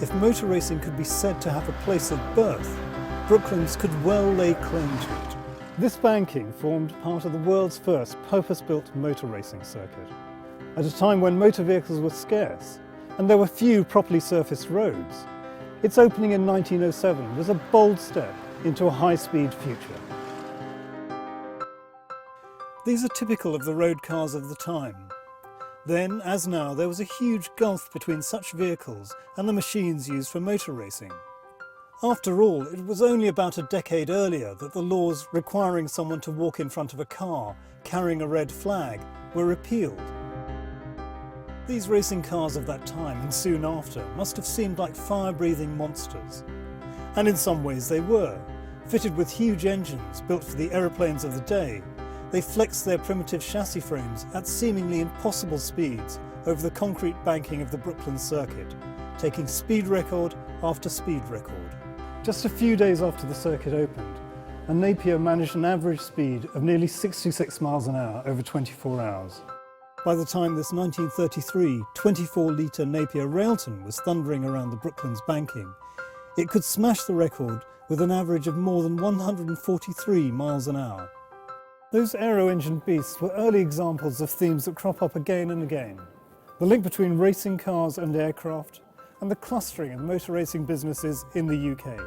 If motor racing could be said to have a place of birth, Brooklands could well lay claim to it. This banking formed part of the world's first purpose-built motor racing circuit, at a time when motor vehicles were scarce and there were few properly surfaced roads. Its opening in 1907 was a bold step into a high-speed future. These are typical of the road cars of the time. Then, as now, there was a huge gulf between such vehicles and the machines used for motor racing. After all, it was only about a decade earlier that the laws requiring someone to walk in front of a car carrying a red flag were repealed. These racing cars of that time and soon after must have seemed like fire-breathing monsters. And in some ways they were. Fitted with huge engines built for the aeroplanes of the day, they flexed their primitive chassis frames at seemingly impossible speeds over the concrete banking of the Brooklands circuit, taking speed record after speed record. Just a few days after the circuit opened, a Napier managed an average speed of nearly 66 miles an hour over 24 hours. By the time this 1933 24-litre Napier Railton was thundering around the Brooklands banking, it could smash the record with an average of more than 143 miles an hour. Those aero-engined beasts were early examples of themes that crop up again and again. The link between racing cars and aircraft, and the clustering of motor racing businesses in the UK.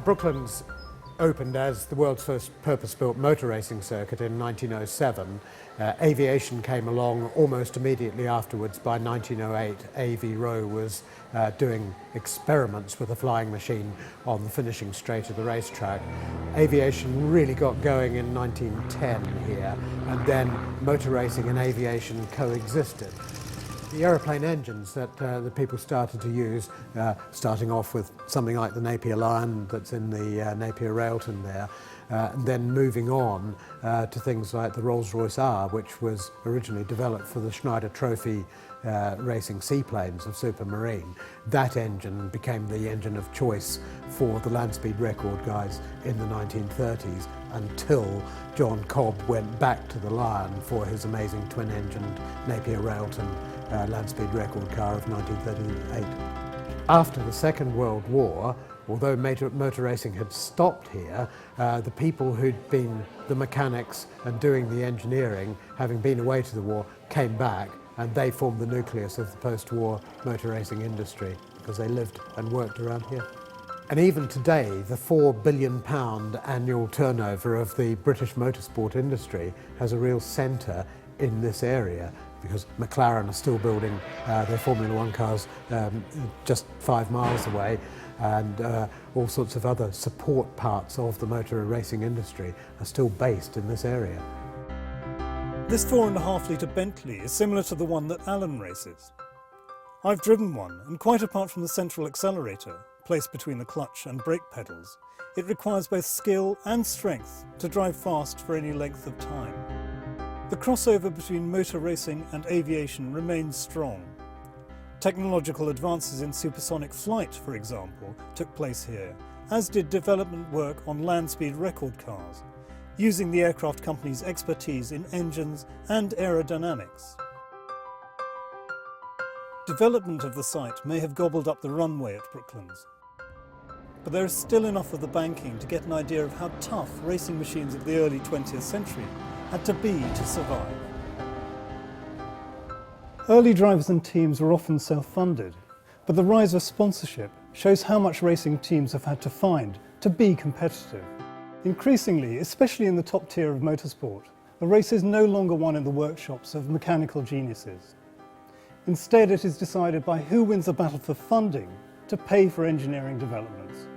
Brooklands opened as the world's first purpose-built motor racing circuit in 1907. Aviation came along almost immediately afterwards. By 1908, A.V. Rowe was doing experiments with a flying machine on the finishing straight of the racetrack. Aviation really got going in 1910 here, and then motor racing and aviation coexisted. The aeroplane engines that the people started to use, starting off with something like the Napier Lion that's in the Napier Railton there, and then moving on to things like the Rolls-Royce R, which was originally developed for the Schneider Trophy racing seaplanes of Supermarine. That engine became the engine of choice for the land speed record guys in the 1930s, until John Cobb went back to the Lion for his amazing twin-engined Napier Railton land speed record car of 1938. After the Second World War, although motor racing had stopped here, the people who'd been the mechanics and doing the engineering, having been away to the war, came back, and they formed the nucleus of the post-war motor racing industry because they lived and worked around here. And even today, the £4 billion annual turnover of the British motorsport industry has a real centre in this area, because McLaren are still building their Formula One cars just 5 miles away, and all sorts of other support parts of the motor racing industry are still based in this area. This 4.5-litre Bentley is similar to the one that Alan races. I've driven one, and quite apart from the central accelerator, placed between the clutch and brake pedals, it requires both skill and strength to drive fast for any length of time. The crossover between motor racing and aviation remains strong. Technological advances in supersonic flight, for example, took place here, as did development work on land speed record cars, using the aircraft company's expertise in engines and aerodynamics. Development of the site may have gobbled up the runway at Brooklands, but there is still enough of the banking to get an idea of how tough racing machines of the early 20th century had to be to survive. Early drivers and teams were often self-funded, but the rise of sponsorship shows how much racing teams have had to find to be competitive. Increasingly, especially in the top tier of motorsport, the race is no longer won in the workshops of mechanical geniuses. Instead, it is decided by who wins the battle for funding to pay for engineering developments.